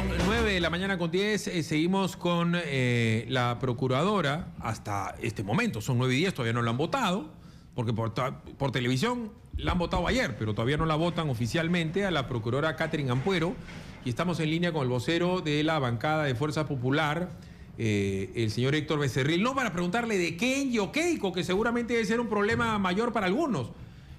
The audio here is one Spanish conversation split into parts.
Son 9:10 a.m. Seguimos con la procuradora hasta este momento. Son 9:10, todavía no la han votado, porque por televisión la han votado ayer, pero todavía no la votan oficialmente a la procuradora Catherine Ampuero. Y estamos en línea con el vocero de la bancada de Fuerza Popular, el señor Héctor Becerril, no para preguntarle de Kenji o Keiko, que seguramente debe ser un problema mayor para algunos.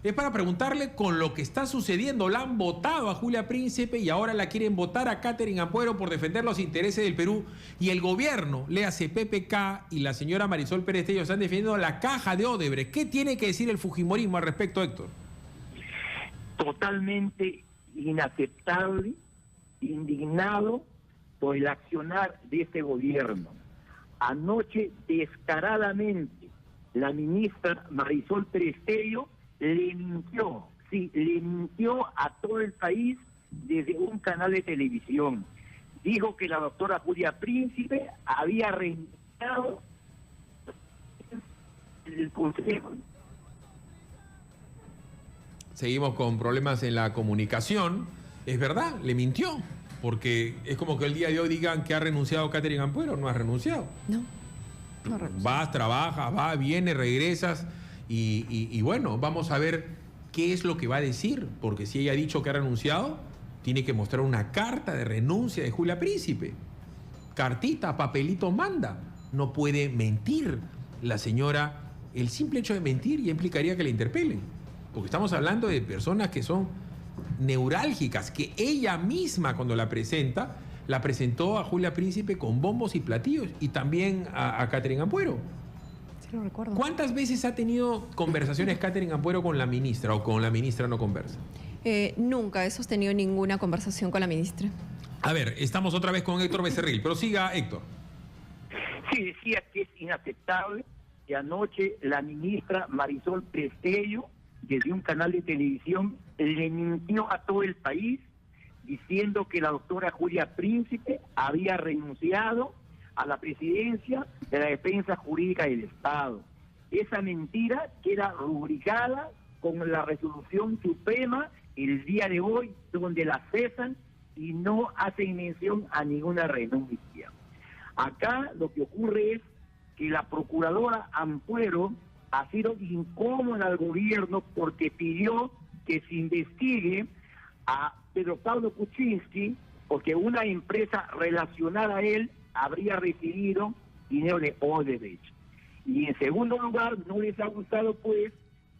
Es para preguntarle con lo que está sucediendo. La han votado a Julia Príncipe y ahora la quieren votar a Catherine Ampuero por defender los intereses del Perú. Y el gobierno, léase PPK y la señora Marisol Pérez Tello, están defendiendo la caja de Odebrecht. ¿Qué tiene que decir el fujimorismo al respecto, Héctor? Totalmente inaceptable, indignado por el accionar de este gobierno. Anoche, descaradamente, la ministra Marisol Pérez Tello le mintió a todo el país desde un canal de televisión. Dijo que la doctora Julia Príncipe había renunciado el consejo. Seguimos con problemas en la comunicación. Es verdad, le mintió, porque es como que el día de hoy digan que ha renunciado Catherine Ampuero. No ha renunciado. No renunciado. Vas, trabajas, vas, vienes, regresas. Y bueno, vamos a ver qué es lo que va a decir, porque si ella ha dicho que ha renunciado, tiene que mostrar una carta de renuncia de Julia Príncipe. Cartita, papelito manda. No puede mentir la señora. El simple hecho de mentir ya implicaría que la interpelen, porque estamos hablando de personas que son neurálgicas, que ella misma cuando la presenta, la presentó a Julia Príncipe con bombos y platillos, y también a Catherine Ampuero. Sí, lo recuerdo. ¿Cuántas veces ha tenido conversaciones Catherine Ampuero con la ministra, o con la ministra no conversa? Nunca he sostenido ninguna conversación con la ministra. A ver, estamos otra vez con Héctor Becerril, pero siga, Héctor. Sí, decía que es inaceptable que anoche la ministra Marisol Pérez Tello, desde un canal de televisión, le mintió a todo el país diciendo que la doctora Julia Príncipe había renunciado a la presidencia de la defensa jurídica del Estado. Esa mentira queda rubricada con la resolución suprema el día de hoy, donde la cesan y no hacen mención a ninguna renuncia. Acá lo que ocurre es que la procuradora Ampuero ha sido incómoda al gobierno porque pidió que se investigue a Pedro Pablo Kuczynski, porque una empresa relacionada a él habría recibido dinero de Odebrecht. Y en segundo lugar, no les ha gustado pues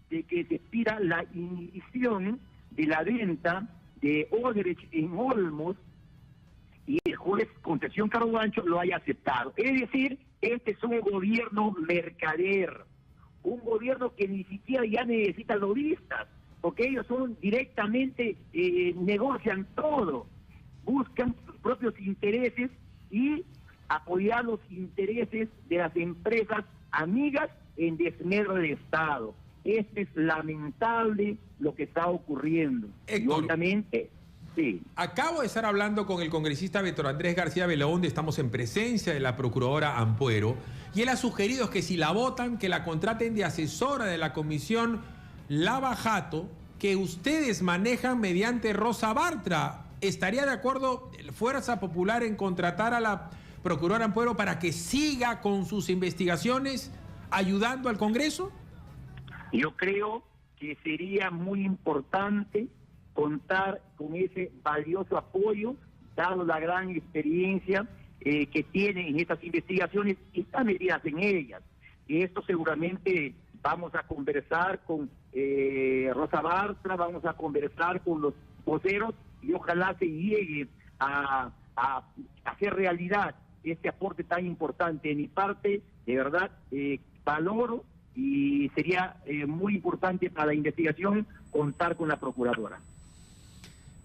de que se pida la inhibición de la venta de Odebrecht en Olmos y el juez Concepción Carhuancho lo haya aceptado. Es decir, este es un gobierno mercader, un gobierno que ni siquiera ya necesita lobistas, porque ellos son directamente, negocian todo, buscan sus propios intereses y apoyar los intereses de las empresas amigas en desmedro del Estado. Esto es lamentable lo que está ocurriendo. Héctor, y obviamente, sí. Acabo de estar hablando con el congresista Víctor Andrés García Belaúnde, estamos en presencia de la procuradora Ampuero, y él ha sugerido que si la votan, que la contraten de asesora de la comisión Lava Jato, que ustedes manejan mediante Rosa Bartra. ¿Estaría de acuerdo Fuerza Popular en contratar a la procuradora Ampuero para que siga con sus investigaciones ayudando al Congreso? Yo creo que sería muy importante contar con ese valioso apoyo, dado la gran experiencia que tiene en estas investigaciones y están metidas en ellas. Y esto seguramente vamos a conversar con Rosa Bartra, vamos a conversar con los voceros y ojalá se llegue a hacer realidad este aporte tan importante. De mi parte, de verdad, valoro y sería muy importante para la investigación contar con la procuradora.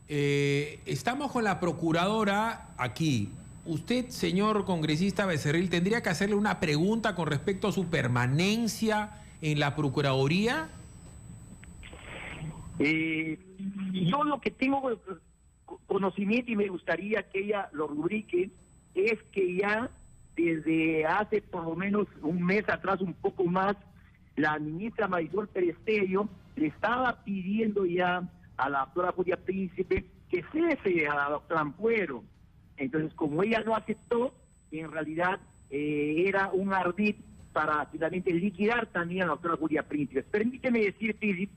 Estamos con la procuradora aquí. Usted, señor congresista Becerril, tendría que hacerle una pregunta con respecto a su permanencia en la Procuraduría. Yo lo que tengo conocimiento y me gustaría que ella lo rubrique es que ya desde hace por lo menos un mes atrás, un poco más, la ministra Marisol Pérez Tello le estaba pidiendo ya a la doctora Julia Príncipe que cese a la doctora Ampuero. Entonces, como ella no aceptó, en realidad era un ardid para finalmente liquidar también a la doctora Julia Príncipe. Permíteme decir, Philip,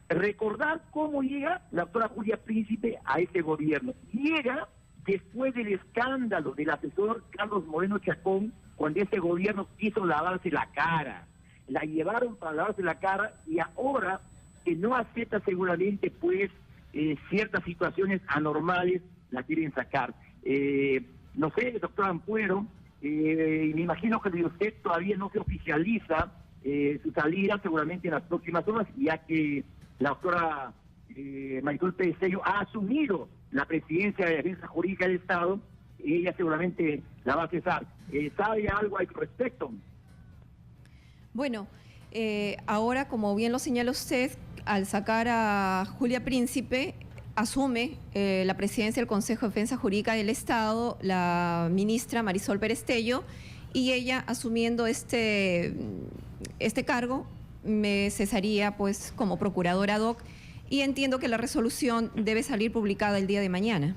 recordar cómo llega la doctora Julia Príncipe a ese gobierno. Llega después del escándalo del asesor Carlos Moreno Chacón, cuando ese gobierno quiso lavarse la cara. La llevaron para lavarse la cara y ahora que no acepta seguramente pues ciertas situaciones anormales la quieren sacar. No sé, doctor Ampuero, me imagino que de usted todavía no se oficializa su salida seguramente en las próximas horas, ya que la doctora Marisol Pestello ha asumido la presidencia de Defensa Jurídica del Estado, y ella seguramente la va a cesar. ¿Sabe algo al respecto? Bueno, ahora, como bien lo señala usted, al sacar a Julia Príncipe, asume la presidencia del Consejo de Defensa Jurídica del Estado la ministra Marisol Pestello, y ella, asumiendo este cargo, me cesaría pues como procuradora ad hoc, y entiendo que la resolución debe salir publicada el día de mañana.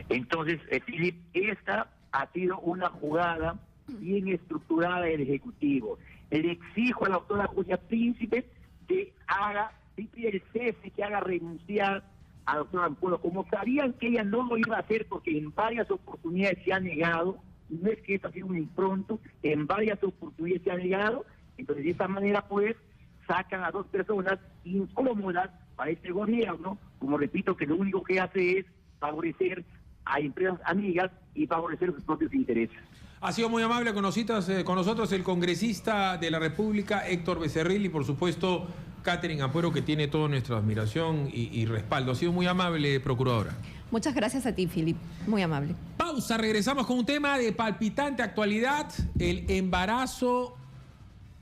Entonces, Philip, esta ha sido una jugada bien estructurada del Ejecutivo. Le exijo a la doctora Julia Príncipe que haga, el cese, que haga renunciar a la doctora Ampuero. Como sabían que ella no lo iba a hacer, porque en varias oportunidades se ha negado, no es que esto ha sido un impronto, en varias oportunidades se ha negado, entonces de esta manera pues sacan a dos personas incómodas para este gobierno, como repito, que lo único que hace es favorecer a empresas amigas y favorecer sus propios intereses. Ha sido muy amable con nosotros el congresista de la República, Héctor Becerril, y por supuesto Catherine Ampuero, que tiene toda nuestra admiración y respaldo. Ha sido muy amable, procuradora. Muchas gracias a ti, Philip. Muy amable. Pausa, regresamos con un tema de palpitante actualidad, el embarazo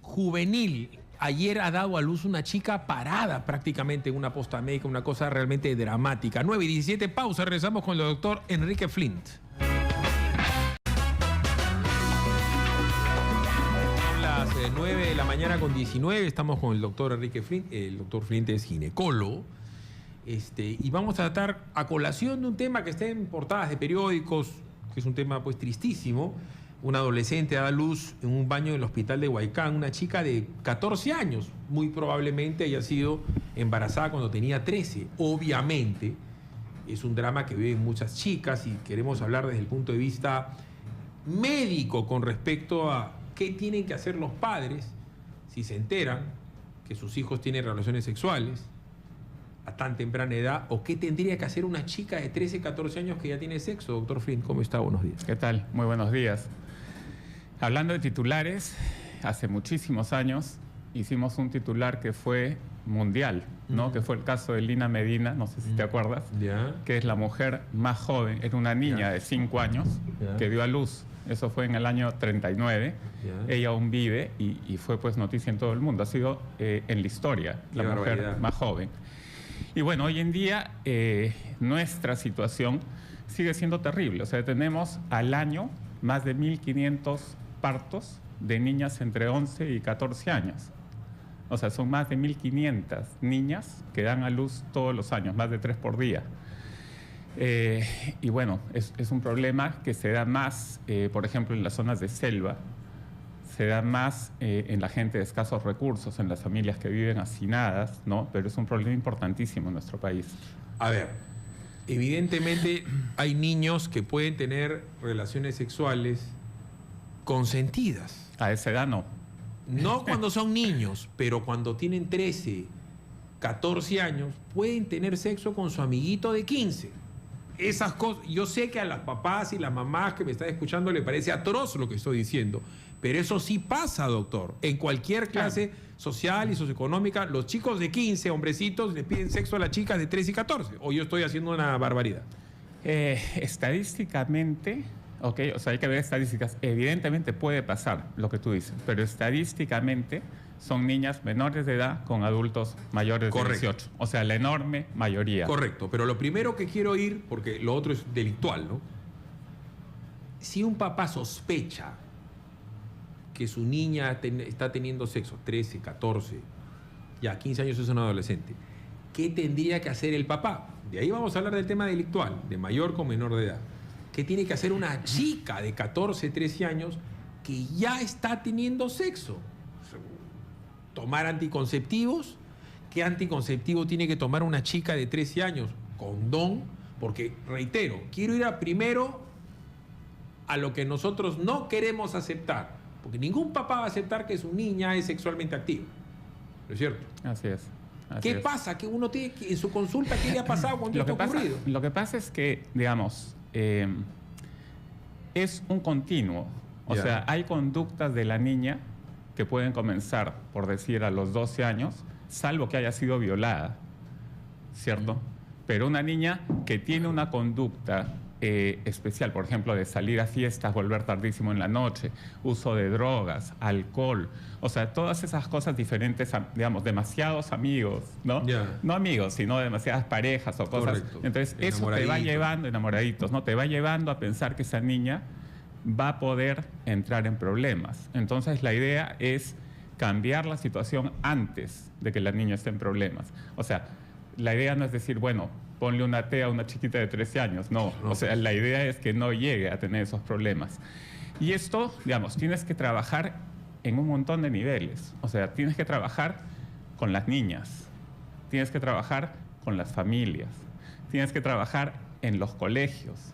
juvenil. Ayer ha dado a luz una chica parada prácticamente en una posta médica, una cosa realmente dramática. 9:17, pausa, regresamos con el doctor Enrique Flint. Son las 9 de la mañana con 19, estamos con el doctor Enrique Flint. El doctor Flint es ginecólogo. Y vamos a tratar a colación de un tema que está en portadas de periódicos, que es un tema pues tristísimo. Una adolescente da luz en un baño del hospital de Huaycán, una chica de 14 años, muy probablemente haya sido embarazada cuando tenía 13. Obviamente es un drama que viven muchas chicas y queremos hablar desde el punto de vista médico con respecto a qué tienen que hacer los padres si se enteran que sus hijos tienen relaciones sexuales a tan temprana edad, o qué tendría que hacer una chica de 13, 14 años que ya tiene sexo. Doctor Flint, ¿cómo está? Buenos días. ¿Qué tal? Muy buenos días. Hablando de titulares, hace muchísimos años hicimos un titular que fue mundial, ¿no? Que fue el caso de Lina Medina, no sé si te acuerdas, que es la mujer más joven, era una niña de 5 años que dio a luz. Eso fue en el año 39. Ella aún vive y fue pues noticia en todo el mundo. Ha sido en la historia la mujer más joven. Y bueno, hoy en día nuestra situación sigue siendo terrible. O sea, tenemos al año más de 1.500 partos de niñas entre 11 y 14 años. O sea, son más de 1.500 niñas que dan a luz todos los años, más de 3 por día. Y bueno, es un problema que se da más, por ejemplo, en las zonas de selva, se da más en la gente de escasos recursos, en las familias que viven hacinadas, ¿no? Pero es un problema importantísimo en nuestro país. A ver, evidentemente hay niños que pueden tener relaciones sexuales consentidas. A esa edad no. No cuando son niños, pero cuando tienen 13, 14 años, pueden tener sexo con su amiguito de 15. Esas cosas, yo sé que a las papás y las mamás que me están escuchando le parece atroz lo que estoy diciendo, pero eso sí pasa, doctor. En cualquier clase social y socioeconómica, los chicos de 15, hombrecitos, le piden sexo a las chicas de 13 y 14. O yo estoy haciendo una barbaridad. Estadísticamente, o sea, hay que ver estadísticas. Evidentemente puede pasar lo que tú dices, pero estadísticamente son niñas menores de edad con adultos mayores de 18. O sea, la enorme mayoría. Correcto, pero lo primero que quiero oír, porque lo otro es delictual, ¿no? Si un papá sospecha que su niña está teniendo sexo, 13, 14, ya 15 años es un adolescente, ¿qué tendría que hacer el papá? De ahí vamos a hablar del tema delictual, de mayor con menor de edad. que tiene que hacer una chica de 14, 13 años que ya está teniendo sexo? Tomar anticonceptivos. ¿Qué anticonceptivo tiene que tomar una chica de 13 años? Condón, porque, reitero, quiero ir primero a lo que nosotros no queremos aceptar, porque ningún papá va a aceptar que su niña es sexualmente activa, ¿no es cierto? Así es. ¿Qué pasa? Que uno tiene que, en su consulta, ¿qué le ha pasado cuando esto ha ocurrido? Lo que pasa es que, digamos, es un continuo. O sea, hay conductas de la niña que pueden comenzar, por decir, a los 12 años, salvo que haya sido violada, ¿cierto? Pero una niña que tiene una conducta especial, por ejemplo, de salir a fiestas, volver tardísimo en la noche, uso de drogas, alcohol, o sea, todas esas cosas diferentes, digamos, demasiados amigos, ¿no? No amigos, sino demasiadas parejas o cosas. Correcto. Entonces, eso te va llevando, enamoraditos, ¿no? Te va llevando a pensar que esa niña va a poder entrar en problemas. Entonces, la idea es cambiar la situación antes de que la niña esté en problemas. O sea, la idea no es decir, bueno, ponle una TEA a una chiquita de 13 años. No, o sea, la idea es que no llegue a tener esos problemas. Y esto, digamos, tienes que trabajar en un montón de niveles. O sea, tienes que trabajar con las niñas, tienes que trabajar con las familias, tienes que trabajar en los colegios,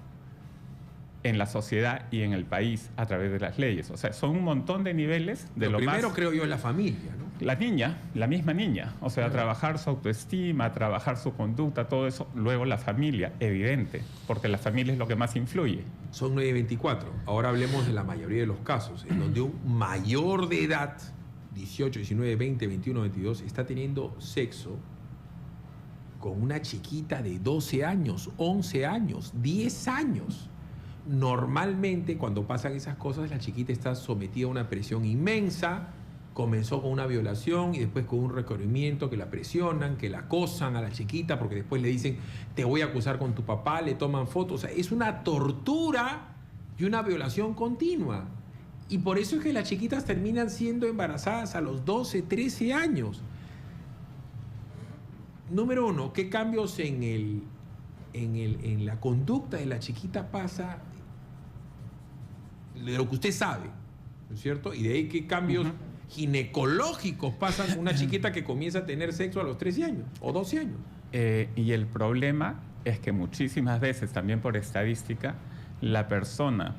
en la sociedad y en el país a través de las leyes. O sea, son un montón de niveles de lo primero más... creo yo es la familia, ¿no? La niña, la misma niña. O sea, trabajar su autoestima, trabajar su conducta, todo eso. Luego la familia, evidente, porque la familia es lo que más influye. Son 9:24. Ahora hablemos de la mayoría de los casos, en donde un mayor de edad, 18, 19, 20, 21, 22, está teniendo sexo con una chiquita de 12 años, 11 años, 10 años. Normalmente, cuando pasan esas cosas, la chiquita está sometida a una presión inmensa. Comenzó con una violación y después con un requerimiento que la presionan, que la acosan a la chiquita, porque después le dicen, te voy a acusar con tu papá, le toman fotos. O sea, es una tortura y una violación continua. Y por eso es que las chiquitas terminan siendo embarazadas a los 12, 13 años. Número uno, ¿qué cambios en la conducta de la chiquita pasa de lo que usted sabe, ¿no es cierto? Y de ahí qué cambios ginecológicos pasan con una chiquita que comienza a tener sexo a los 13 años o 12 años. Y el problema es que muchísimas veces, también por estadística, la persona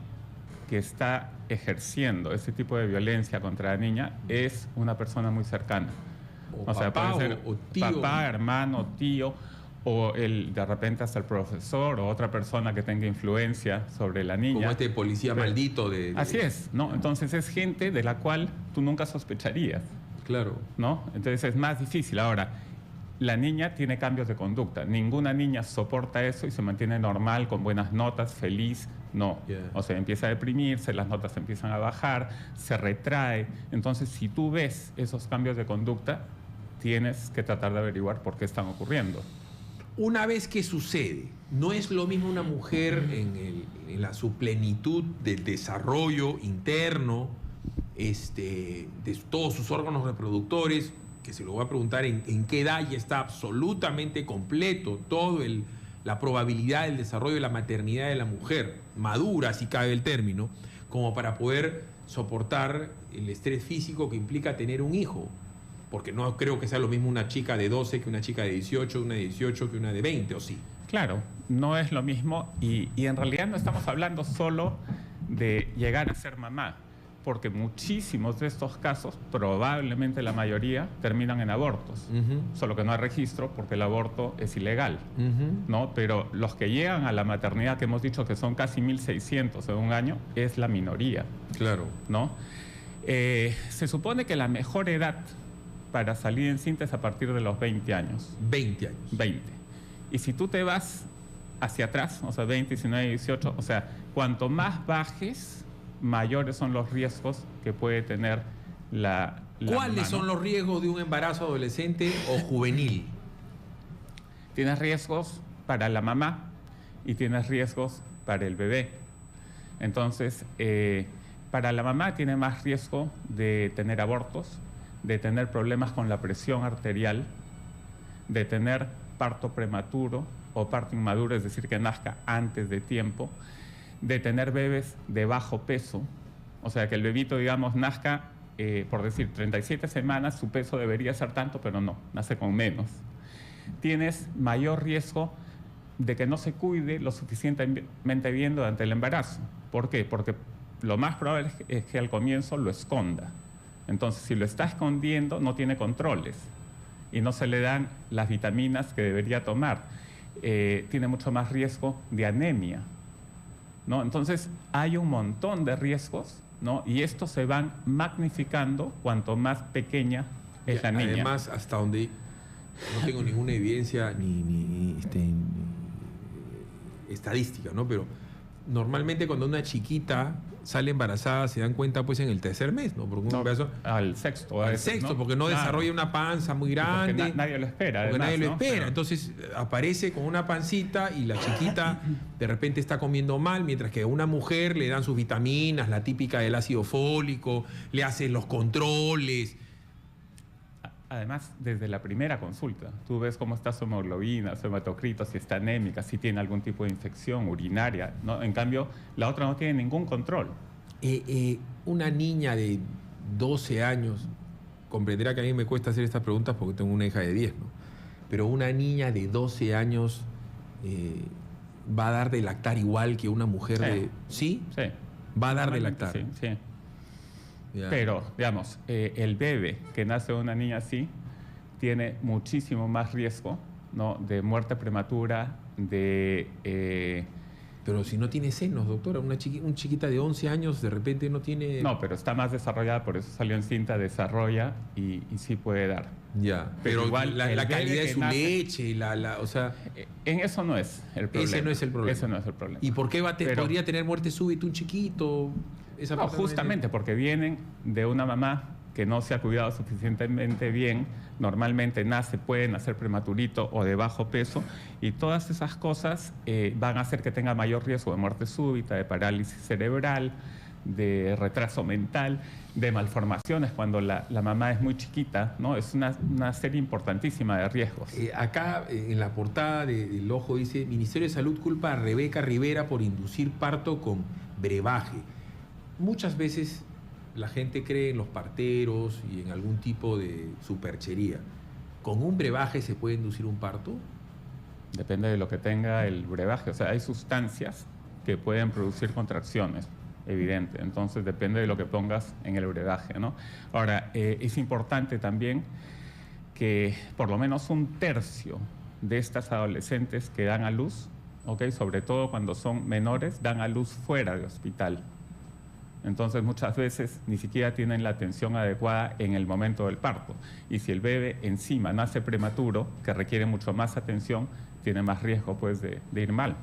que está ejerciendo ese tipo de violencia contra la niña es una persona muy cercana. O sea, papá, puede ser o tío. Papá, hermano, tío, o de repente hasta el profesor o otra persona que tenga influencia sobre la niña. Como este policía maldito de... Así es, ¿no? Entonces es gente de la cual tú nunca sospecharías. Claro. ¿No? Entonces es más difícil. Ahora, la niña tiene cambios de conducta. Ninguna niña soporta eso y se mantiene normal, con buenas notas, feliz. No. O sea, empieza a deprimirse, las notas empiezan a bajar, se retrae. Entonces, si tú ves esos cambios de conducta, tienes que tratar de averiguar por qué están ocurriendo. Una vez que sucede, no es lo mismo una mujer en su plenitud del desarrollo interno, de todos sus órganos reproductores, que se lo voy a preguntar en qué edad ya está absolutamente completo todo la probabilidad del desarrollo de la maternidad de la mujer, madura, si cabe el término, como para poder soportar el estrés físico que implica tener un hijo. Porque no creo que sea lo mismo una chica de 12 que una chica de 18, una de 18 que una de 20, ¿o sí? Claro, no es lo mismo y en realidad no estamos hablando solo de llegar a ser mamá, porque muchísimos de estos casos, probablemente la mayoría, terminan en abortos. Solo que no hay registro porque el aborto es ilegal, ¿no? Pero los que llegan a la maternidad, que hemos dicho que son casi 1.600 en un año, es la minoría. Claro. ¿No? Se supone que la mejor edad para salir encinta es a partir de los 20 años. 20 años. 20. Y si tú te vas hacia atrás, o sea, 20, 19, 18, o sea, cuanto más bajes, mayores son los riesgos que puede tener la ¿Cuáles mamá, son los riesgos de un embarazo adolescente o juvenil? Tienes riesgos para la mamá y tienes riesgos para el bebé. Entonces, para la mamá tiene más riesgo de tener abortos, de tener problemas con la presión arterial, de tener parto prematuro o parto inmaduro, es decir, que nazca antes de tiempo, de tener bebés de bajo peso, o sea, que el bebito, digamos, nazca, por decir, 37 semanas, su peso debería ser tanto, pero no, nace con menos. Tienes mayor riesgo de que no se cuide lo suficientemente bien durante el embarazo. ¿Por qué? Porque lo más probable es que al comienzo lo esconda. Entonces, si lo está escondiendo, no tiene controles y no se le dan las vitaminas que debería tomar. Tiene mucho más riesgo de anemia, ¿no? Entonces, hay un montón de riesgos, ¿no? Y estos se van magnificando cuanto más pequeña es la niña. Además, hasta donde no tengo ninguna evidencia ni estadística, ¿no? Pero normalmente cuando una chiquita sale embarazada se dan cuenta pues en el tercer mes, ¿no? Porque al sexto. Al sexto, ¿no? Porque no desarrolla una panza muy grande. Porque nadie lo espera. Porque además, nadie lo ¿no? espera. Pero Entonces aparece con una pancita y la chiquita de repente está comiendo mal, mientras que a una mujer le dan sus vitaminas, la típica del ácido fólico, le hacen los controles. Además, desde la primera consulta, tú ves cómo está su hemoglobina, su hematocrito, si está anémica, si tiene algún tipo de infección urinaria, ¿no? En cambio, la otra no tiene ningún control. Una niña de 12 años, comprenderá que a mí me cuesta hacer estas preguntas porque tengo una hija de 10, ¿no? Pero una niña de 12 años va a dar de lactar igual que una mujer de... ¿Sí? Sí. Va a dar de lactar. Sí, sí. Ya. Pero, digamos, el bebé que nace de una niña así tiene muchísimo más riesgo, ¿no? De muerte prematura, Pero si no tiene senos, doctora, una chiquita de 11 años de repente no tiene... No, pero está más desarrollada, por eso salió en cinta, desarrolla y sí puede dar. Ya, pero igual la calidad de su leche, o sea... En eso no es el problema. Ese no es el problema. Ese no es el problema. ¿Y por qué podría tener muerte súbita un chiquito? No, justamente porque vienen de una mamá que no se ha cuidado suficientemente bien, normalmente puede nacer prematurito o de bajo peso, y todas esas cosas van a hacer que tenga mayor riesgo de muerte súbita, de parálisis cerebral, de retraso mental, de malformaciones cuando la mamá es muy chiquita, ¿no? Es una serie importantísima de riesgos. Acá en la portada del Ojo dice: Ministerio de Salud culpa a Rebeca Rivera por inducir parto con brebaje. Muchas veces la gente cree en los parteros y en algún tipo de superchería. ¿Con un brebaje se puede inducir un parto? Depende de lo que tenga el brebaje. O sea, hay sustancias que pueden producir contracciones, evidente. Entonces, depende de lo que pongas en el brebaje, ¿no? Ahora, es importante también que por lo menos 1/3 de estas adolescentes que dan a luz, ¿okay? Sobre todo cuando son menores, dan a luz fuera de hospital. Entonces, muchas veces ni siquiera tienen la atención adecuada en el momento del parto. Y si el bebé encima nace prematuro, que requiere mucho más atención, tiene más riesgo pues, de ir mal.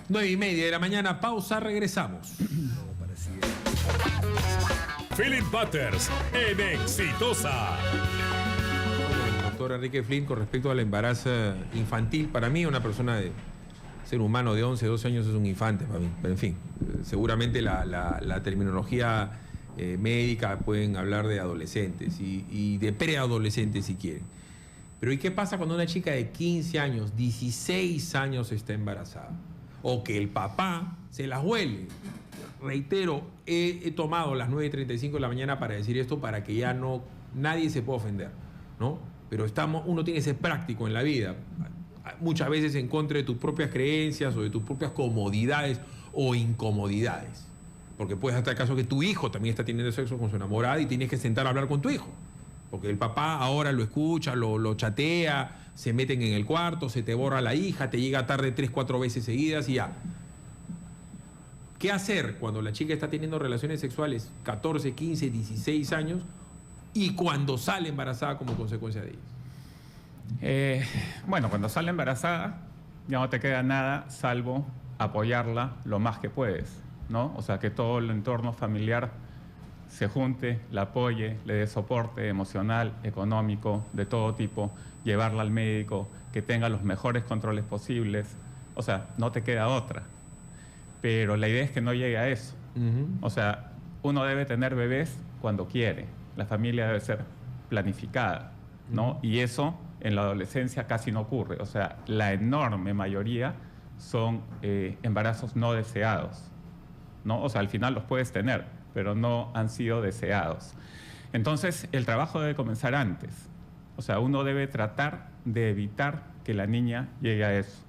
9:30 de la mañana, pausa, regresamos. Philip Butters en Exitosa. El doctor Enrique Flynn, con respecto al embarazo infantil, para mí una persona de ser humano de 11, 12 años es un infante para mí. Pero en fin, seguramente la terminología médica pueden hablar de adolescentes y de preadolescentes si quieren. Pero ¿y qué pasa cuando una chica de 15 años, 16 años está embarazada? O que el papá se las huele. Reitero, he tomado las 9:35 de la mañana para decir esto para que ya nadie se pueda ofender, ¿no? Pero uno tiene que ser práctico en la vida. Muchas veces en contra de tus propias creencias o de tus propias comodidades o incomodidades. Porque puede estar el caso que tu hijo también está teniendo sexo con su enamorada y tienes que sentar a hablar con tu hijo. Porque el papá ahora lo escucha, lo chatea, se meten en el cuarto, se te borra la hija, te llega tarde 3, 4 veces seguidas y ya. ¿Qué hacer cuando la chica está teniendo relaciones sexuales 14, 15, 16 años y cuando sale embarazada como consecuencia de ellas? Bueno, cuando sale embarazada ya no te queda nada salvo apoyarla lo más que puedes, ¿no? O sea, que todo el entorno familiar se junte, la apoye, le dé soporte emocional, económico, de todo tipo, llevarla al médico, que tenga los mejores controles posibles. O sea, no te queda otra. Pero la idea es que no llegue a eso. O sea, uno debe tener bebés cuando quiere. La familia debe ser planificada, ¿no? Y eso en la adolescencia casi no ocurre. O sea, la enorme mayoría son embarazos no deseados. ¿no? O sea, al final los puedes tener, pero no han sido deseados. Entonces, el trabajo debe comenzar antes. O sea, uno debe tratar de evitar que la niña llegue a eso.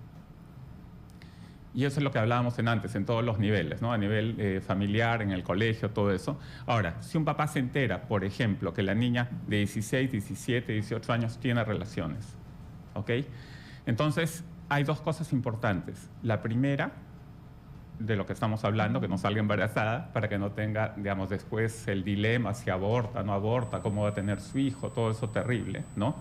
Y eso es lo que hablábamos antes, en todos los niveles, ¿no? A nivel familiar, en el colegio, todo eso. Ahora, si un papá se entera, por ejemplo, que la niña de 16, 17, 18 años tiene relaciones, ¿ok? Entonces, hay dos cosas importantes. La primera, de lo que estamos hablando, que no salga embarazada, para que no tenga, digamos, después el dilema si aborta, no aborta, cómo va a tener su hijo, todo eso terrible, ¿no?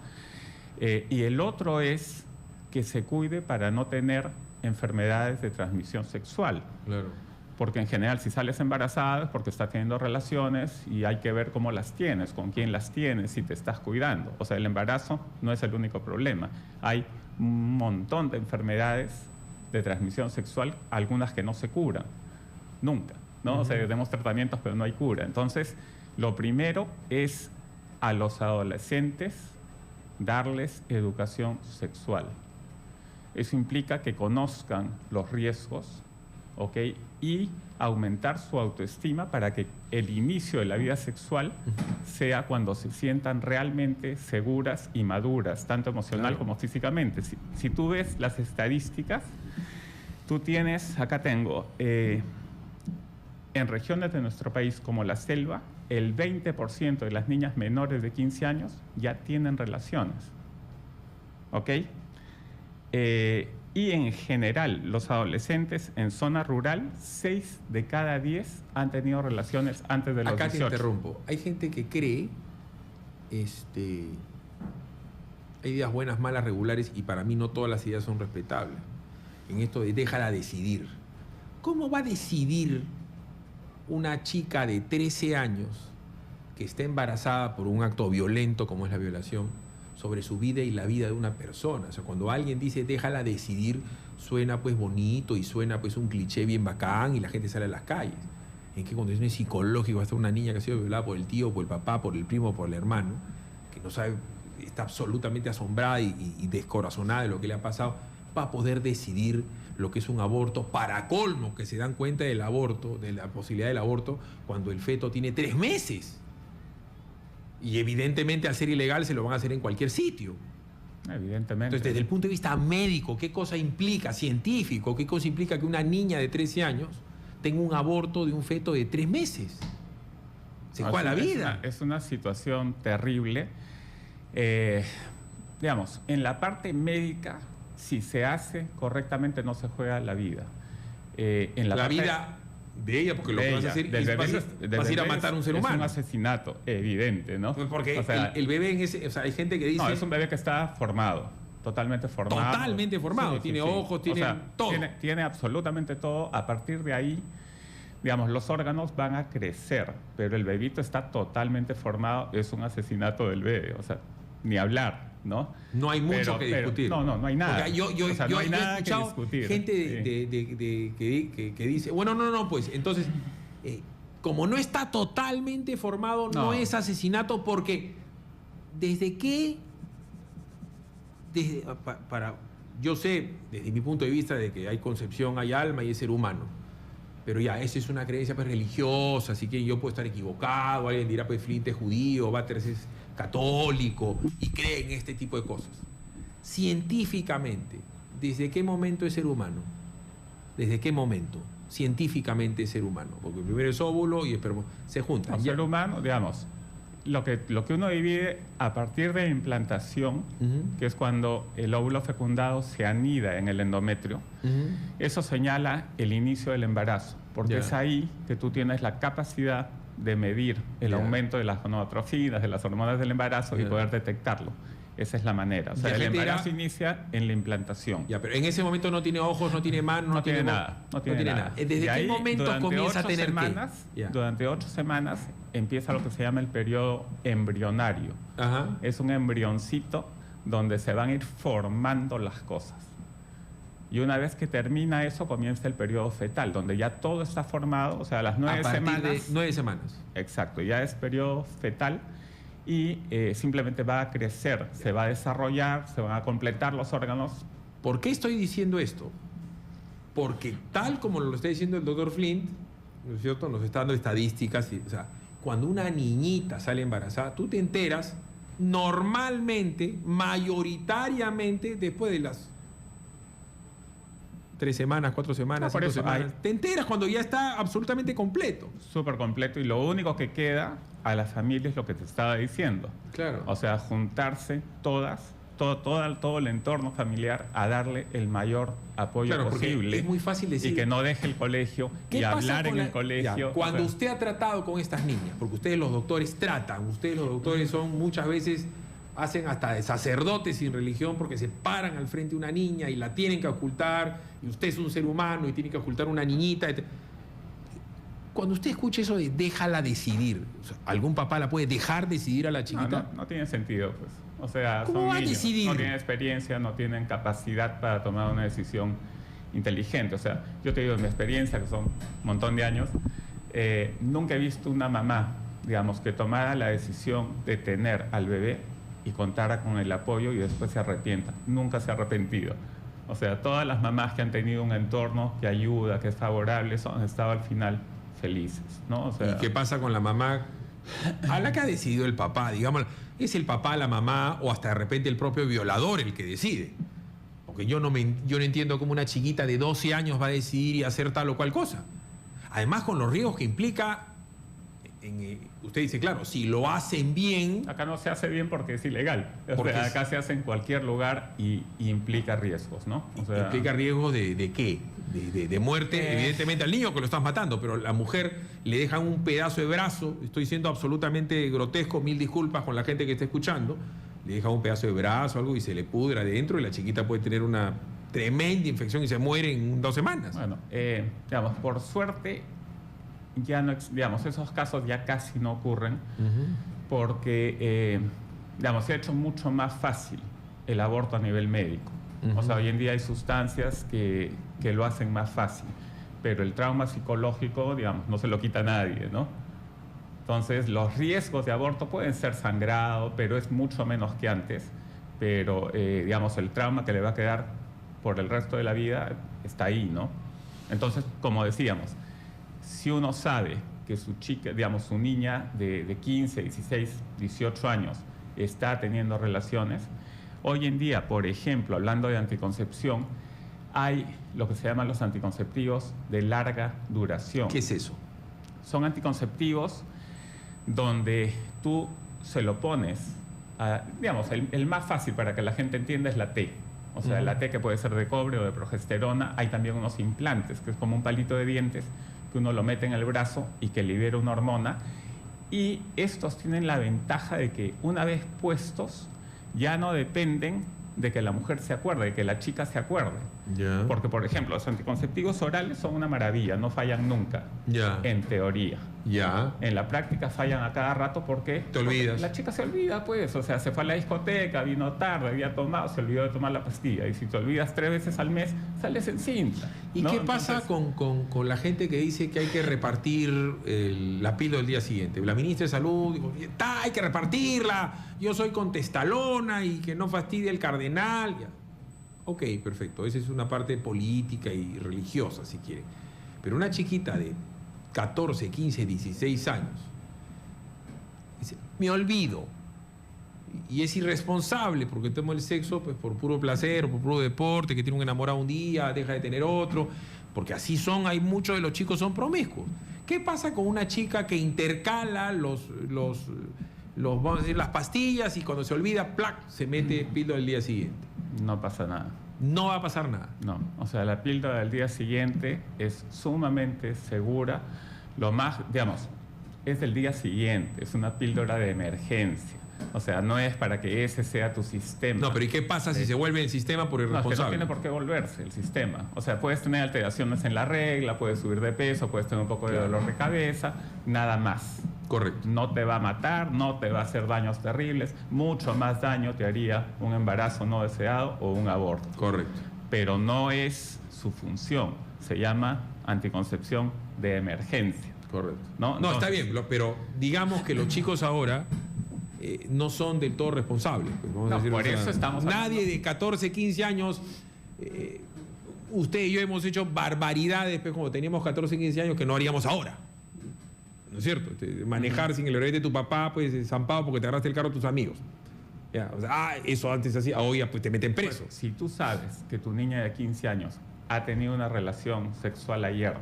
Y el otro es que se cuide para no tener enfermedades de transmisión sexual. Claro. Porque en general, si sales embarazada es porque estás teniendo relaciones y hay que ver cómo las tienes, con quién las tienes, si te estás cuidando. O sea, el embarazo no es el único problema. Hay un montón de enfermedades de transmisión sexual, algunas que no se curan, nunca, ¿no? O sea, tenemos tratamientos, pero no hay cura. Entonces, lo primero es a los adolescentes darles educación sexual. Eso implica que conozcan los riesgos, ¿ok? Y aumentar su autoestima para que el inicio de la vida sexual sea cuando se sientan realmente seguras y maduras, tanto emocional como físicamente. Si tú ves las estadísticas, tú tienes, acá tengo, en regiones de nuestro país como la selva, el 20% de las niñas menores de 15 años ya tienen relaciones, ¿ok? Y en general, los adolescentes en zona rural, 6 de cada 10 han tenido relaciones antes de los 18. Acá te interrumpo. Hay gente que cree, hay ideas buenas, malas, regulares, y para mí no todas las ideas son respetables. En esto de déjala decidir. ¿Cómo va a decidir una chica de 13 años que está embarazada por un acto violento como es la violación sobre su vida y la vida de una persona? O sea, cuando alguien dice déjala decidir, suena pues bonito y suena pues un cliché bien bacán y la gente sale a las calles. ¿En qué condiciones psicológicas va a estar una niña que ha sido violada por el tío, por el papá, por el primo, por el hermano, que no sabe, está absolutamente asombrada y descorazonada de lo que le ha pasado, para poder decidir lo que es un aborto? Para colmo, que se dan cuenta del aborto, de la posibilidad del aborto, cuando el feto tiene 3 meses. Y evidentemente, al ser ilegal, se lo van a hacer en cualquier sitio. Evidentemente. Entonces, desde el punto de vista médico, ¿qué cosa implica? Científico, ¿qué cosa implica que una niña de 13 años tenga un aborto de un feto de 3 meses? Se juega la vida. Es una situación terrible. Digamos, en la parte médica, si se hace correctamente, no se juega la vida. En la vida de ella, porque lo que vas a hacer es vas a ir a matar a un ser humano. Es un asesinato evidente, ¿no? Porque, o sea, el bebé en ese... O sea, hay gente que dice... No, es un bebé que está formado, totalmente formado. Totalmente formado. Sí, tiene sí, ojos, tiene, o sea, todo. Tiene absolutamente todo. A partir de ahí, digamos, los órganos van a crecer, pero el bebito está totalmente formado. Es un asesinato del bebé. O sea, ni hablar, ¿no? No hay mucho que discutir. No hay nada. Yo no hay nada he escuchado que discutir. Gente que dice, bueno, no, pues entonces, como no está totalmente formado, no es asesinato, porque yo sé, desde mi punto de vista, de que hay concepción, hay alma y es ser humano. Pero ya, esa es una creencia pues, religiosa, así que yo puedo estar equivocado, alguien dirá, pues Flint es judío, Batters es católico y cree en este tipo de cosas. Científicamente, ¿desde qué momento es ser humano? ¿Desde qué momento científicamente es ser humano? Porque primero es óvulo y esperma se juntan. El ser humano, digamos, lo que uno divide a partir de implantación, que es cuando el óvulo fecundado se anida en el endometrio, eso señala el inicio del embarazo, porque es ahí que tú tienes la capacidad de medir el aumento de las gonadotrofinas, de las hormonas del embarazo y poder detectarlo. Esa es la manera. O sea, el embarazo inicia en la implantación. Ya, pero en ese momento no tiene ojos, no tiene manos, no tiene nada. No tiene nada. ¿Desde qué momento comienza a tener semanas, durante 8 semanas empieza lo que se llama el periodo embrionario. Ajá. Es un embrioncito donde se van a ir formando las cosas. Y una vez que termina eso, comienza el periodo fetal, donde ya todo está formado, o sea, a las 9 semanas. De 9 semanas. Exacto, ya es periodo fetal y simplemente va a crecer, se va a desarrollar, se van a completar los órganos. ¿Por qué estoy diciendo esto? Porque tal como lo está diciendo el doctor Flint, ¿no es cierto?, nos está dando estadísticas. O sea, cuando una niñita sale embarazada, tú te enteras normalmente, mayoritariamente, después de las 3 semanas, 4 semanas, 5 semanas. Te enteras cuando ya está absolutamente completo. Súper completo, y lo único que queda a la familia es lo que te estaba diciendo. Claro. O sea, juntarse todo el entorno familiar a darle el mayor apoyo posible. Es muy fácil decir. Y que no deje el colegio y hablar en el colegio. Ya, cuando usted ha tratado con estas niñas, porque ustedes los doctores tratan, ustedes los doctores son muchas veces, hacen hasta de sacerdotes sin religión porque se paran al frente de una niña y la tienen que ocultar, y usted es un ser humano y tiene que ocultar una niñita. Cuando usted escucha eso de déjala decidir, o sea, ¿algún papá la puede dejar decidir a la chiquita? No tiene sentido, pues. O sea, ¿cómo son va a niños, decidir? no tienen experiencia, no tienen capacidad para tomar una decisión inteligente. O sea, yo te digo, en mi experiencia, que son un montón de años, nunca he visto una mamá, digamos, que tomara la decisión de tener al bebé y contara con el apoyo y después se arrepienta. Nunca se ha arrepentido. O sea, todas las mamás que han tenido un entorno que ayuda, que es favorable, han estado al final felices, ¿no? O sea, ¿y qué pasa con la mamá a la que ha decidido el papá? Digamos, ¿es el papá, la mamá o hasta de repente el propio violador el que decide? Porque yo no entiendo cómo una chiquita de 12 años va a decidir y hacer tal o cual cosa. Además, con los riesgos que implica... usted dice, claro, si lo hacen bien... Acá no se hace bien porque es ilegal. O sea, acá se hace en cualquier lugar y implica riesgos, ¿no? O sea, ¿implica riesgos de qué? De muerte, evidentemente al niño que lo estás matando, pero la mujer le dejan un pedazo de brazo, estoy siendo absolutamente grotesco, 1000 disculpas con la gente que está escuchando, le dejan un pedazo de brazo, algo, y se le pudra adentro y la chiquita puede tener una tremenda infección y se muere en 2 semanas. Bueno, digamos, por suerte... ya no, digamos, esos casos ya casi no ocurren porque, digamos, se ha hecho mucho más fácil el aborto a nivel médico. O sea, hoy en día hay sustancias que lo hacen más fácil, pero el trauma psicológico, digamos, no se lo quita a nadie, ¿no? Entonces, los riesgos de aborto pueden ser sangrado, pero es mucho menos que antes. Pero, digamos, el trauma que le va a quedar por el resto de la vida está ahí, ¿no? Entonces, como decíamos, si uno sabe que su chica, digamos, su niña de 15, 16, 18 años está teniendo relaciones, hoy en día, por ejemplo, hablando de anticoncepción, hay lo que se llaman los anticonceptivos de larga duración. ¿Qué es eso? Son anticonceptivos donde tú se lo pones, digamos, el más fácil para que la gente entienda es la T. O sea, la T, que puede ser de cobre o de progesterona. Hay también unos implantes, que es como un palito de dientes, que uno lo mete en el brazo y que libera una hormona. Y estos tienen la ventaja de que una vez puestos ya no dependen de que la mujer se acuerde, de que la chica se acuerde. Ya. Porque, por ejemplo, los anticonceptivos orales son una maravilla, no fallan nunca, Ya. en teoría. Ya. En la práctica fallan a cada rato porque... Te olvidas. Porque la chica se olvida, pues. O sea, se fue a la discoteca, vino tarde, había tomado, se olvidó de tomar la pastilla. Y si te olvidas 3 veces al mes, sales en cinta. ¿Y ¿no? qué pasa con la gente que dice que hay que repartir la píldora el día siguiente? La ministra de Salud dijo, hay que repartirla, yo soy contestalona y que no fastidie el cardenal. Ya. Ok, perfecto. Esa es una parte política y religiosa, si quiere. Pero una chiquita de 14, 15, 16 años dice, me olvido. Y es irresponsable porque toma el sexo pues, por puro placer o por puro deporte, que tiene un enamorado un día, deja de tener otro. Porque así son, hay muchos de los chicos son promiscuos. ¿Qué pasa con una chica que intercala vamos a decir, las pastillas y cuando se olvida, ¡plac!, se mete píldora el día siguiente? No pasa nada. No va a pasar nada. No, o sea, la píldora del día siguiente es sumamente segura. Lo más, digamos, es del día siguiente, es una píldora de emergencia. O sea, no es para que ese sea tu sistema. No, pero ¿y qué pasa si se vuelve el sistema por No, es que irresponsable? no tiene por qué volverse el sistema. O sea, puedes tener alteraciones en la regla, puedes subir de peso, puedes tener un poco de dolor de cabeza, nada más. Correcto. No te va a matar, no te va a hacer daños terribles. Mucho más daño te haría un embarazo no deseado o un aborto. Correcto. Pero no es su función. Se llama anticoncepción de emergencia. Correcto. No, No, está entonces- bien, pero digamos que los chicos ahora no son del todo responsables. Pues, vamos a No, decirlo, por eso estamos nadie hablando. de 14, 15 años usted y yo hemos hecho barbaridades pues, cuando teníamos 14, 15 años que no haríamos ahora. ¿No es cierto? Manejar sin el horario de tu papá, pues zampado porque te agarraste el carro a tus amigos. Ya, o sea, eso antes así, hoy pues te meten preso. Bueno, si tú sabes que tu niña de 15 años ha tenido una relación sexual ayer,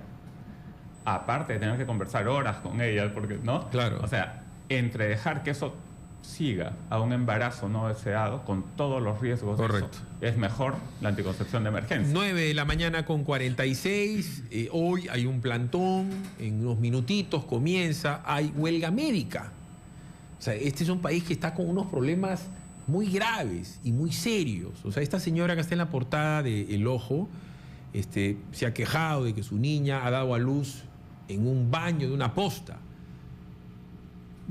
aparte de tener que conversar horas con ella, porque, ¿no? Claro. O sea, entre dejar que eso siga a un embarazo no deseado, con todos los riesgos de Correcto. eso, es mejor la anticoncepción de emergencia. 9 de la mañana con 46, hoy hay un plantón, en unos minutitos comienza, hay huelga médica. O sea, este es un país que está con unos problemas muy graves y muy serios. O sea, esta señora que está en la portada de El Ojo, se ha quejado de que su niña ha dado a luz en un baño de una posta.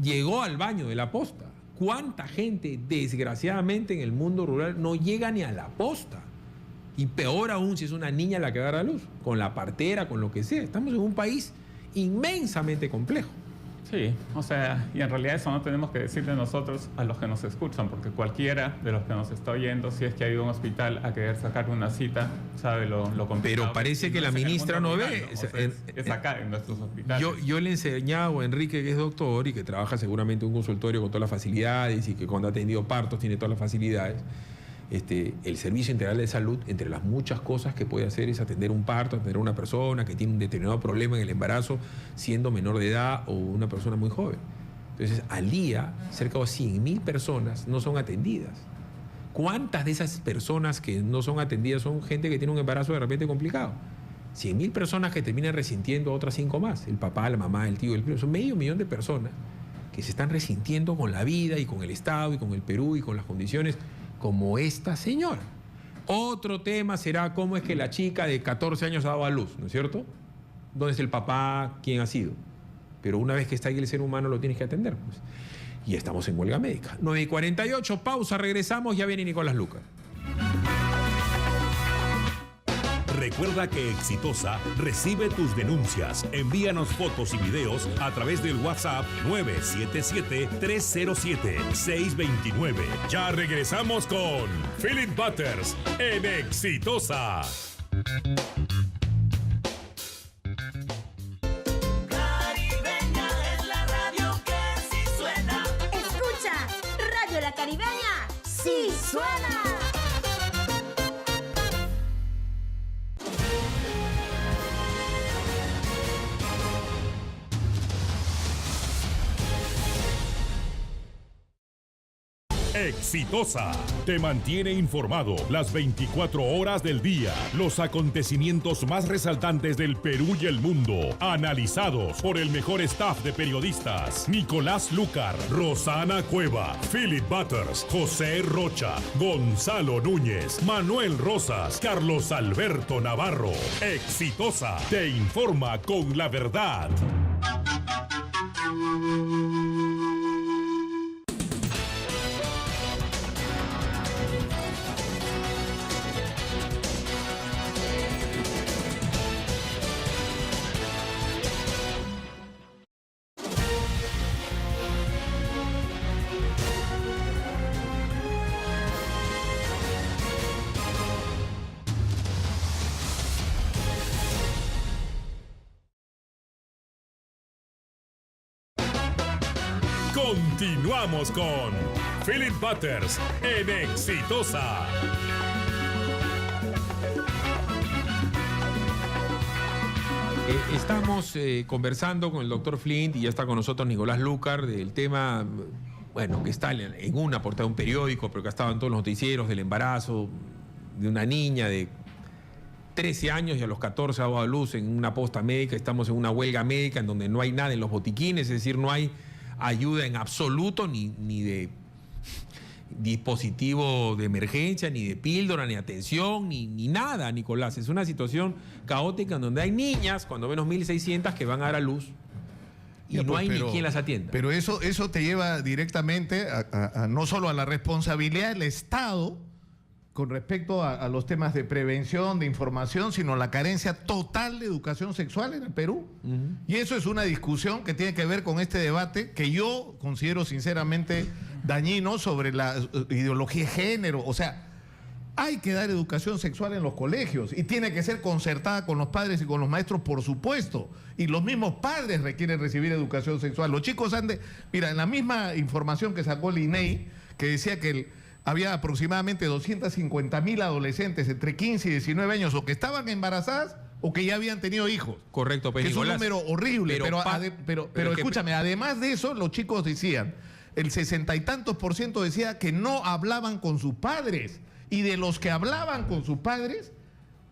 Llegó al baño de la posta. ¿Cuánta gente, desgraciadamente, en el mundo rural no llega ni a la posta? Y peor aún si es una niña la que da a luz, con la partera, con lo que sea. Estamos en un país inmensamente complejo. Sí, o sea, y en realidad eso no tenemos que decirle nosotros a los que nos escuchan, porque cualquiera de los que nos está oyendo, si es que ha ido a un hospital a querer sacar una cita, sabe lo complicado. Pero parece que la ministra no ve. O sea, es acá, en nuestros hospitales. Yo le he enseñado a Enrique, que es doctor y que trabaja seguramente en un consultorio con todas las facilidades y que cuando ha atendido partos tiene todas las facilidades. El Servicio Integral de Salud, entre las muchas cosas que puede hacer, es atender un parto, atender a una persona que tiene un determinado problema en el embarazo, siendo menor de edad o una persona muy joven. Entonces, al día, cerca de 100.000 personas no son atendidas. ¿Cuántas de esas personas que no son atendidas son gente que tiene un embarazo de repente complicado? 100.000 personas que terminan resintiendo a otras 5 más. El papá, la mamá, el tío, el primo. Son 500.000 de personas que se están resintiendo con la vida y con el Estado y con el Perú y con las condiciones como esta señora. Otro tema será cómo es que la chica de 14 años ha dado a luz, ¿no es cierto? ¿Dónde es el papá? ¿Quién ha sido? Pero una vez que está ahí el ser humano lo tienes que atender, pues. Y estamos en huelga médica. 9:48, pausa, regresamos, ya viene Nicolás Lucar. Recuerda que Exitosa recibe tus denuncias. Envíanos fotos y videos a través del WhatsApp 977-307-629. Ya regresamos con Philip Butters en Exitosa. Caribeña es la radio que sí suena. Escucha, Radio La Caribeña, sí suena. Exitosa te mantiene informado las 24 horas del día. Los acontecimientos más resaltantes del Perú y el mundo, analizados por el mejor staff de periodistas: Nicolás Lucar, Rosana Cueva, Philip Butters, José Rocha, Gonzalo Núñez, Manuel Rosas, Carlos Alberto Navarro. Exitosa te informa con la verdad. Continuamos con Philip Butters en Exitosa. Estamos conversando con el doctor Flint y ya está con nosotros Nicolás Lucar del tema, bueno, que está en una portada de un periódico, pero que ha estado en todos los noticieros, del embarazo de una niña de 13 años y a los 14 ha dado a luz en una posta médica. Estamos en una huelga médica en donde no hay nada en los botiquines, es decir, no hay ayuda en absoluto, ni de dispositivo de emergencia, ni de píldora, ni atención, ni nada, Nicolás. Es una situación caótica en donde hay niñas, cuando menos 1.600, que van a dar a luz y ya, no hay pero, ni quien las atienda. Pero eso te lleva directamente a no solo a la responsabilidad del Estado con respecto a los temas de prevención, de información, sino la carencia total de educación sexual en el Perú. Y eso es una discusión que tiene que ver con este debate que yo considero sinceramente dañino sobre la ideología de género. O sea, Hay que dar educación sexual en los colegios y tiene que ser concertada con los padres y con los maestros, por supuesto. Y los mismos padres requieren recibir educación sexual. Los chicos mira, en la misma información que sacó el INEI, que decía que había aproximadamente 250.000 adolescentes entre 15 y 19 años o que estaban embarazadas o que ya habían tenido hijos. Correcto, que es un número horrible. Pero escúchame, además de eso, los chicos decían, el 60 y tantos % decía que no hablaban con sus padres. Y de los que hablaban con sus padres,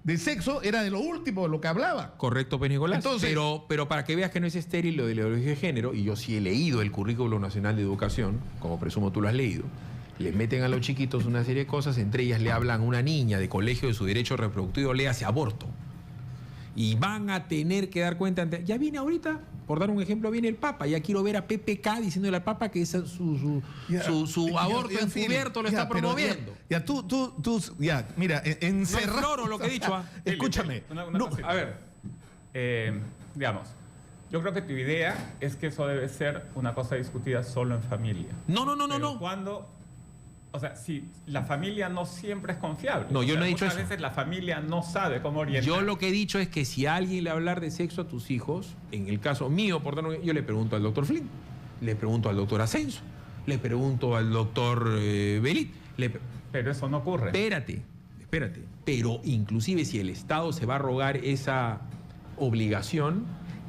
de sexo era de lo último de lo que hablaba. Correcto, Nicolás. Entonces, pero para que veas que no es estéril lo de la ideología de género, y yo sí he leído el Currículo Nacional de Educación, como presumo tú lo has leído, le meten a los chiquitos una serie de cosas, entre ellas le hablan a una niña de colegio de su derecho reproductivo, léase aborto. Y van a tener que dar cuenta. Ya viene ahorita, por dar un ejemplo, viene el Papa. Ya quiero ver a PPK diciéndole al Papa que su aborto encubierto lo está promoviendo. Mira, encerrado. No es floro lo que he dicho. Escúchame. A ver, digamos, yo creo que tu idea es que eso debe ser una cosa discutida solo en familia. No. Cuando, o sea, si la familia no siempre es confiable. No, yo no he dicho eso. Muchas veces la familia no sabe cómo orientar. Yo lo que he dicho es que si a alguien le hablar de sexo a tus hijos, en el caso mío, yo le pregunto al doctor Flynn, le pregunto al doctor Ascenso, le pregunto al doctor Belit. Pero eso no ocurre. Espérate. Pero inclusive si el Estado se va a rogar esa obligación,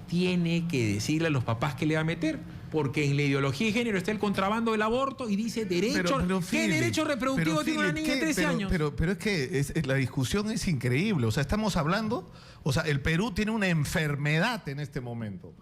tiene que decirle a los papás que le va a meter. Porque en la ideología de género está el contrabando del aborto y dice derecho. ¿Qué derecho reproductivo tiene una niña de 13 años? Pero es que la discusión es increíble. O sea, estamos hablando, el Perú tiene una enfermedad en este momento.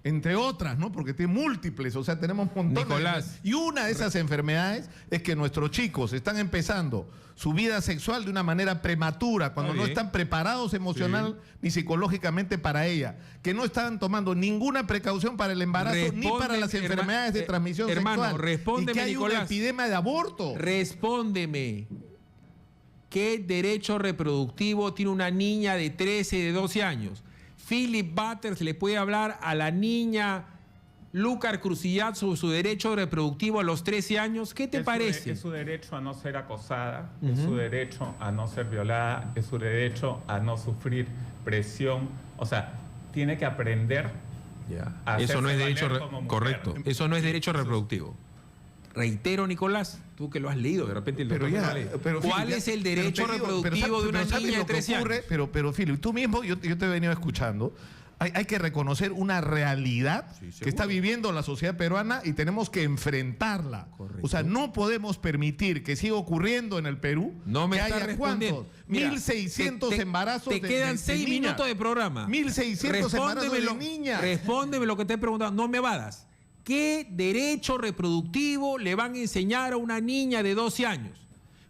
Entre otras, ¿no? Porque tiene múltiples, o sea, tenemos montones. Nicolás. Y una de esas enfermedades es que nuestros chicos están empezando su vida sexual de una manera prematura, cuando no están preparados emocional ni psicológicamente para ella, que no están tomando ninguna precaución para el embarazo ni para las enfermedades de transmisión sexual. Respóndeme, y que hay Nicolás, una epidemia de aborto. Respóndeme. ¿Qué derecho reproductivo tiene una niña de 13, de 12 años? Philip Butters le puede hablar a la niña Lucar Crucillat sobre su derecho reproductivo a los 13 años. ¿Qué te parece? Es su derecho a no ser acosada, es su derecho a no ser violada, es su derecho a no sufrir presión. O sea, tiene que aprender a eso no es derecho correcto. Eso no es derecho reproductivo. Reitero, Nicolás, tú que lo has leído, de repente el doctor no lo ha leído. ¿Cuál es el derecho reproductivo de una niña de 13 años? Pero Philip, tú mismo, yo te he venido escuchando, hay que reconocer una realidad que está viviendo la sociedad peruana y tenemos que enfrentarla. Correcto. O sea, no podemos permitir que siga ocurriendo en el Perú. No me que está haya respondiendo. Mira, 1.600 embarazos te quedan 6 minutos de programa. 1.600 embarazos de niñas. Respóndeme lo que te he preguntado. No me evadas. ¿Qué derecho reproductivo le van a enseñar a una niña de 12 años?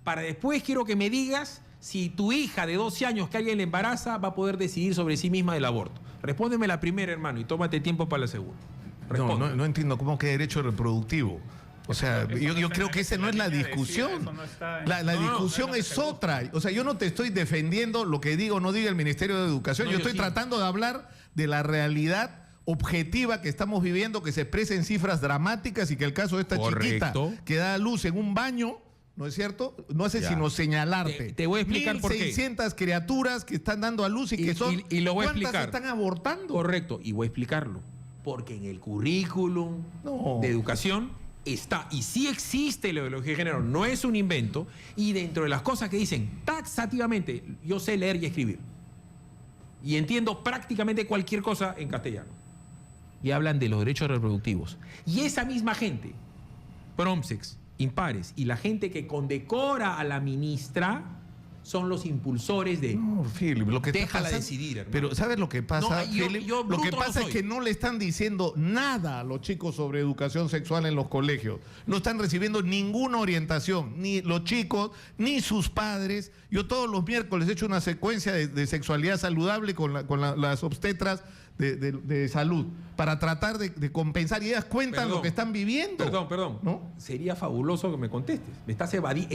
Para después quiero que me digas si tu hija de 12 años que alguien le embaraza va a poder decidir sobre sí misma del aborto. Respóndeme la primera, hermano, y tómate tiempo para la segunda. No entiendo cómo que derecho reproductivo. O sea, yo creo que esa no es la discusión. La discusión es otra. O sea, yo no te estoy defendiendo lo que diga o no diga el Ministerio de Educación. Yo estoy tratando de hablar de la realidad objetiva que estamos viviendo, que se expresa en cifras dramáticas y que el caso de esta chiquita que da a luz en un baño, ¿no es cierto? No hace sino señalarte. Te voy a explicar por qué. 1.600 criaturas que están dando a luz y que son... Y lo voy a ¿cuántas explicar? están abortando? Correcto, y voy a explicarlo. Porque en el currículum de educación está, y sí existe la ideología de género, no es un invento, y dentro de las cosas que dicen taxativamente, yo sé leer y escribir. Y entiendo prácticamente cualquier cosa en castellano. Y hablan de los derechos reproductivos. Y esa misma gente, Promsex, Impares, y la gente que condecora a la ministra son los impulsores de... No, Philip, lo que déjala decidir, hermano. Pero ¿sabes lo que pasa, Philip? Lo que pasa no es que no le están diciendo nada a los chicos sobre educación sexual en los colegios. No están recibiendo ninguna orientación, ni los chicos, ni sus padres. Yo todos los miércoles he hecho una secuencia de sexualidad saludable con las obstetras de salud para tratar de compensar, y ellas cuentan lo que están viviendo. Perdón. ¿No? Sería fabuloso que me contestes. Me estás evades.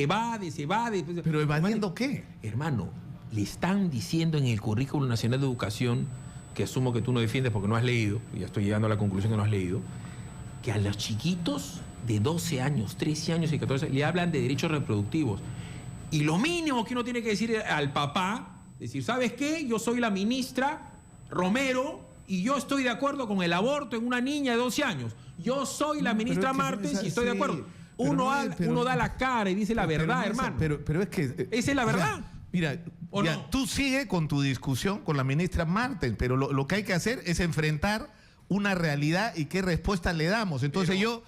¿Pero evadiendo qué? Hermano, le están diciendo en el Currículo Nacional de Educación, que asumo que tú no defiendes porque no has leído, y ya estoy llegando a la conclusión que no has leído, que a los chiquitos de 12 años, 13 años y 14 le hablan de derechos reproductivos. Y lo mínimo que uno tiene que decir al papá, decir, ¿sabes qué? Yo soy la ministra Romero y yo estoy de acuerdo con el aborto en una niña de 12 años. Yo soy la ministra Martes y estoy de acuerdo. Uno da la cara y dice la verdad, hermano. Pero es que... Esa es la verdad. Mira, tú sigue con tu discusión con la ministra Martes, pero lo que hay que hacer es enfrentar una realidad y qué respuesta le damos. Entonces yo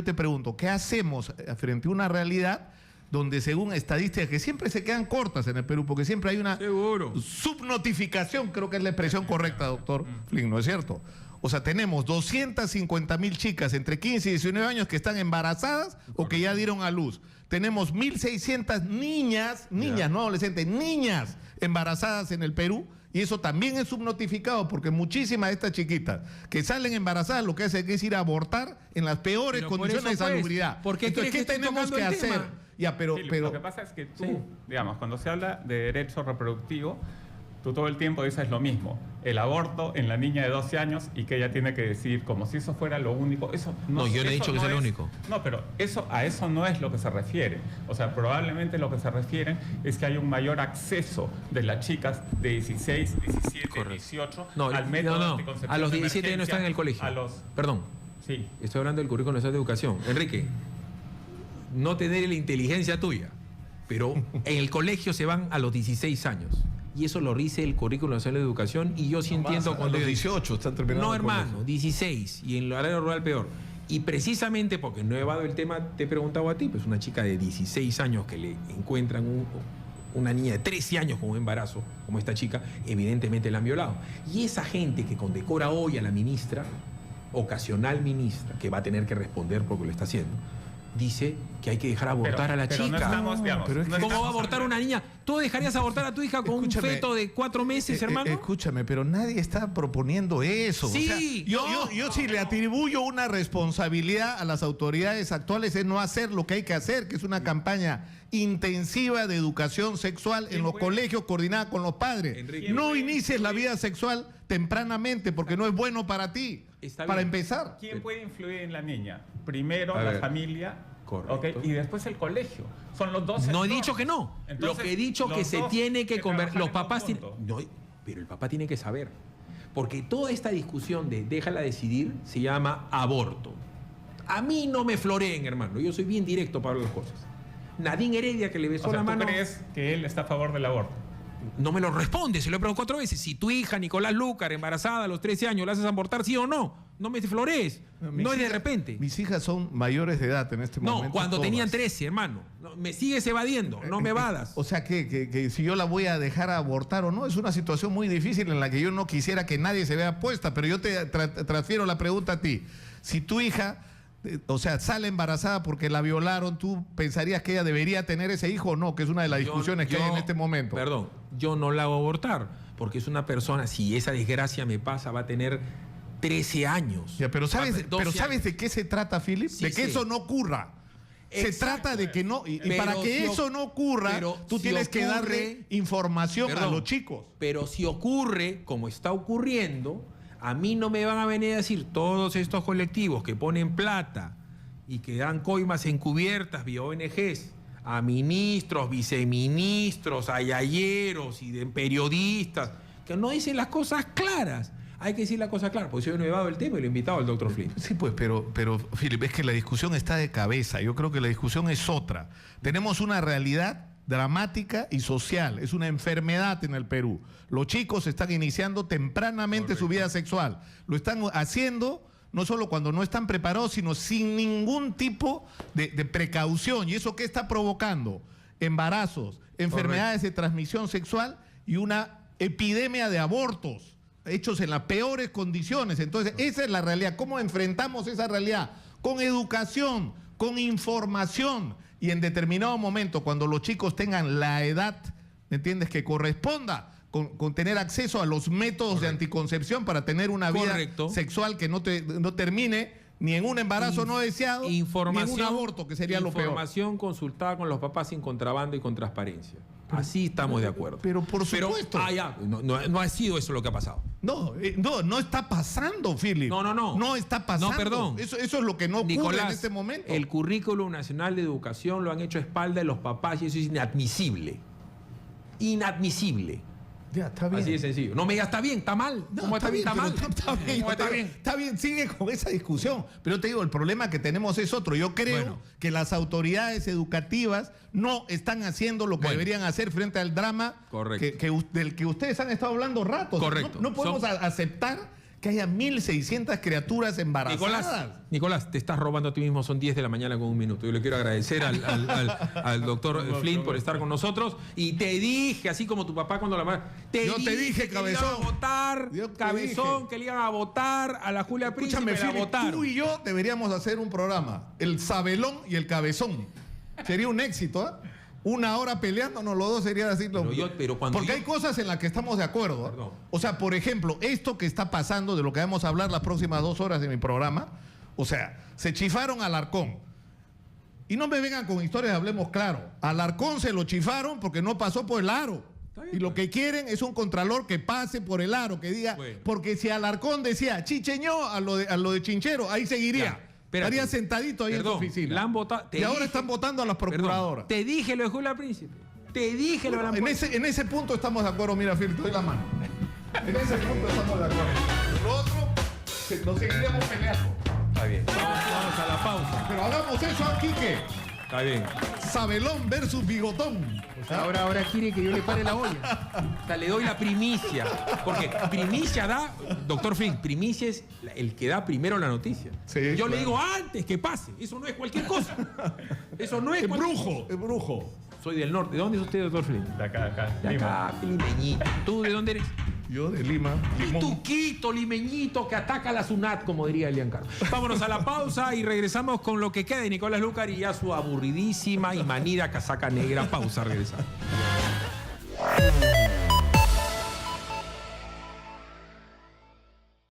te pregunto, ¿qué hacemos frente a una realidad donde según estadísticas que siempre se quedan cortas en el Perú, porque siempre hay una subnotificación, creo que es la expresión correcta, doctor Flynn, ¿no es cierto? O sea, tenemos 250.000 chicas entre 15 y 19 años que están embarazadas o que ya dieron a luz. Tenemos 1.600 niñas, no adolescentes, niñas embarazadas en el Perú. Y eso también es subnotificado porque muchísimas de estas chiquitas que salen embarazadas lo que hacen es ir a abortar en las peores condiciones de salubridad. Entonces, ¿qué tenemos que hacer? Lo que pasa es que tú, digamos, cuando se habla de derecho reproductivo, tú todo el tiempo dices lo mismo. El aborto en la niña de 12 años y que ella tiene que decir como si eso fuera lo único. Eso no, yo no he dicho que sea lo único. No, pero a eso no es lo que se refiere. O sea, probablemente lo que se refieren es que hay un mayor acceso de las chicas de 16, 17, 18 al método anticoncepción. A los 17 ya no están en el colegio. Perdón. Sí. Estoy hablando del currículo nacional de educación. Enrique, no tener la inteligencia tuya, pero en el colegio se van a los 16 años. Y eso lo dice el Currículo Nacional de Educación. Y yo sí entiendo cuando... A los 18 están terminando. No, hermano, 16. Y en el área rural peor. Y precisamente porque no he evado el tema, te he preguntado a ti, pues una chica de 16 años que le encuentran una niña de 13 años con un embarazo, como esta chica, evidentemente la han violado. Y esa gente que condecora hoy a la ministra, ocasional ministra, que va a tener que responder porque lo está haciendo, dice que hay que dejar abortar a la chica. No estamos, digamos, ¿Cómo va a abortar una niña? ¿Tú dejarías abortar a tu hija con un feto de 4 meses, hermano? Escúchame, pero nadie está proponiendo eso. Sí, o sea, yo sí le atribuyo una responsabilidad a las autoridades actuales es no hacer lo que hay que hacer, que es una campaña intensiva de educación sexual en los colegios coordinada con los padres. Enrique, no inicies la vida sexual tempranamente porque no es bueno para ti. Para empezar. ¿Quién puede influir en la niña? Primero la familia, ¿okay? Y después el colegio. Son los dos. No he dicho que no. Entonces, lo que he dicho que se tiene que conversar. Los papás tienen. No, pero el papá tiene que saber. Porque toda esta discusión de déjala decidir se llama aborto. A mí no me floreen, hermano. Yo soy bien directo para las cosas. Nadine Heredia, que le besó la mano. ¿Tú crees que él está a favor del aborto? No me lo responde, se lo he preguntado 4 veces. Si tu hija, Nicolás Lúcar, embarazada a los 13 años, ¿la haces abortar, sí o no? No me florees. No es de repente. Mis hijas son mayores de edad en este momento. No, cuando todas. Tenían 13, hermano. No, me sigues evadiendo, no me evadas. O sea, que si yo la voy a dejar abortar o no, es una situación muy difícil en la que yo no quisiera que nadie se vea puesta, pero yo te transfiero la pregunta a ti. Si tu hija... O sea, sale embarazada porque la violaron, ¿tú pensarías que ella debería tener ese hijo o no? Que es una de las discusiones que hay en este momento. Perdón, yo no la hago abortar porque es una persona, si esa desgracia me pasa, va a tener 13 años. Ya, pero ¿sabes de qué se trata, Philip? Sí, de que eso no ocurra. Se trata de que no... Y para que eso no ocurra, tú tienes que darle información a los chicos. Pero si ocurre, como está ocurriendo... A mí no me van a venir a decir todos estos colectivos que ponen plata y que dan coimas encubiertas vía ONGs a ministros, viceministros, a yayeros y de periodistas que no dicen las cosas claras. Hay que decir las cosas claras, porque yo no he llevado el tema y lo he invitado al doctor Flynn. Sí, pues, pero Philip, es que la discusión está de cabeza. Yo creo que la discusión es otra. Tenemos una realidad dramática y social. Es una enfermedad en el Perú. Los chicos están iniciando tempranamente su vida sexual. Lo están haciendo no solo cuando no están preparados, sino sin ningún tipo de precaución. ¿Y eso qué está provocando? Embarazos, enfermedades de transmisión sexual y una epidemia de abortos hechos en las peores condiciones. Entonces, esa es la realidad. ¿Cómo enfrentamos esa realidad? Con educación, con información. Y en determinado momento, cuando los chicos tengan la edad, ¿me entiendes?, que corresponda con tener acceso a los métodos de anticoncepción para tener una vida sexual que no termine ni en un embarazo no deseado, ni en un aborto, que sería lo peor. Información consultada con los papás sin contrabando y con transparencia. Así estamos de acuerdo. Pero por supuesto. Ya, no ha sido eso lo que ha pasado. No está pasando, Philip. No. No está pasando. No, perdón. Eso es lo que no ocurre Nicolás, en este momento. el Currículum Nacional de Educación lo han hecho a espalda de los papás y eso es inadmisible. Inadmisible. Ya, está bien. Así de sencillo. No me digas, está bien, está mal. No, ¿Cómo está bien? Está mal. Está bien, ¿Cómo está bien? Está bien, sigue con esa discusión. Pero te digo, el problema que tenemos es otro. Yo creo que las autoridades educativas no están haciendo lo que deberían hacer frente al drama del que ustedes han estado hablando rato. Correcto. No podemos aceptar que haya 1.600 criaturas embarazadas. Nicolás, te estás robando a ti mismo, son 10 de la mañana con 1 minuto. Yo le quiero agradecer al doctor Flynn por estar con nosotros. Y te dije, así como tu papá cuando Yo te dije, cabezón. Que le iban a votar a la Julia Príncipe. Escúchame, Philip, tú y yo deberíamos hacer un programa, el Sabelón y el Cabezón. Sería un éxito, ¿eh? 1 hora peleándonos los dos sería así. Porque hay cosas en las que estamos de acuerdo. Perdón. O sea, por ejemplo, esto que está pasando, de lo que vamos a hablar las próximas 2 horas de mi programa, o sea, se chifaron a Alarcón. Y no me vengan con historias, hablemos claro. A Alarcón se lo chifaron porque no pasó por el aro. Y lo que quieren es un contralor que pase por el aro, que diga, porque si Alarcón decía chicheñó a lo de Chinchero, ahí seguiría. Estaría sentadito ahí en su oficina. Y ahora están votando a las procuradoras. Te dije lo de Julia Príncipe. Te dije lo de la en ese punto estamos de acuerdo. Mira, Phil, te doy la mano. En ese punto estamos de acuerdo. Lo otro, nos seguiremos peleando. Está bien. Vamos a la pausa. Pero hagamos eso aquí, que Está bien. Sabelón versus Bigotón. Ahora quiere que yo le pare la olla. O sea, le doy la primicia. Porque primicia da, doctor Flynn, primicia es el que da primero la noticia. Sí, yo le digo antes que pase. Eso no es cualquier cosa. Eso no es cualquier cosa. Es brujo. Soy del norte. ¿De dónde es usted, doctor Flynn? De acá. De acá, limeñito. ¿Tú de dónde eres? Yo de Lima. Y Tuquito, limeñito, que ataca a la SUNAT, como diría Elian Carlos. Vámonos a la pausa y regresamos con lo que queda de Nicolás Lucar y ya su aburridísima y manida casaca negra. Pausa, regresamos.